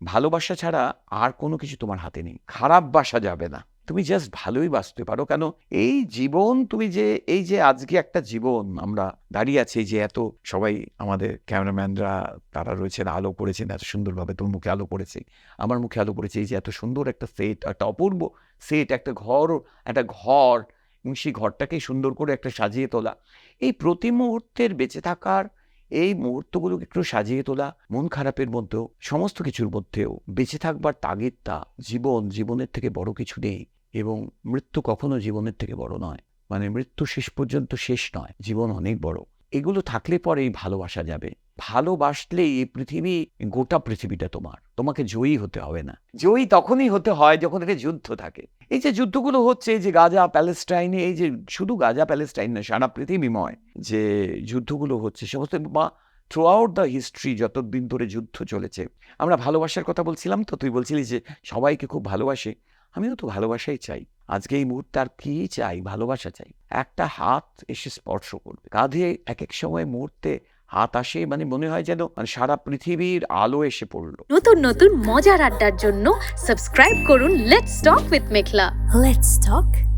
ভালোবাসা ছাড়া আর কোনো কিছু তোমার হাতে নেই। খারাপ বাসা যাবে না। তুমি জাস্ট ভালোই বাসতে পারো। কেন এই জীবন তুমি যে এই যে আজকে একটা জীবন আমরা দাঁড়িয়ে আছি, এই যে এত সবাই আমাদের ক্যামেরাম্যানরা তারা রয়েছেন, আলো করেছেন এত সুন্দরভাবে, তোর মুখে আলো পড়েছে, আমার মুখে আলো পড়েছে, এই যে এত সুন্দর একটা সেট, একটা অপূর্ব সেট, একটা ঘর এবং সেই ঘরটাকে সুন্দর করে একটা সাজিয়ে তোলা। এই প্রতি মুহূর্তের বেঁচে থাকার এই মুহূর্তগুলোকে একটু সাজিয়ে তোলা, মন খারাপের মধ্যেও, সমস্ত কিছুর মধ্যেও বেঁচে থাকবার তাগিদটা, জীবনের থেকে বড় কিছু নেই। এবং মৃত্যু কখনো জীবনের থেকে বড় নয়। মানে মৃত্যু শেষ পর্যন্ত শেষ নয়, জীবন অনেক বড়। এগুলো থাকলে পরেই ভালোবাসা যাবে। ভালোবাসলেই এই পৃথিবী, গোটা পৃথিবীটা তোমার। তোমাকে জয়ী হতে হবে না। জয়ী তখনই হতে হয় যখন একটা যুদ্ধ থাকে। এই যে যুদ্ধগুলো হচ্ছে, এই যে গাজা প্যালেস্টাইনে, এই যে শুধু গাজা প্যালেস্টাইন না, সারা পৃথিবীময় যে যুদ্ধগুলো হচ্ছে, সমস্ত বা থ্রু আউট দ্য হিস্ট্রি যতদিন ধরে যুদ্ধ চলেছে। আমরা ভালোবাসার কথা বলছিলাম, তো তুই বলছিলি যে সবাইকে খুব ভালোবাসে। আমিও তো ভালোবাসাই চাই। আজকে এই মুহূর্তে আর কি চাই? ভালোবাসা চাই। একটা হাত এসে স্পর্শ করবে কাঁধে। এক এক সময় মুহূর্তে হাত আসে, মানে মনে হয় যেন সারা পৃথিবীর আলো এসে পড়লো। নতুন নতুন মজার আড্ডার জন্য সাবস্ক্রাইব করুন let's talk with Meghla. Let's talk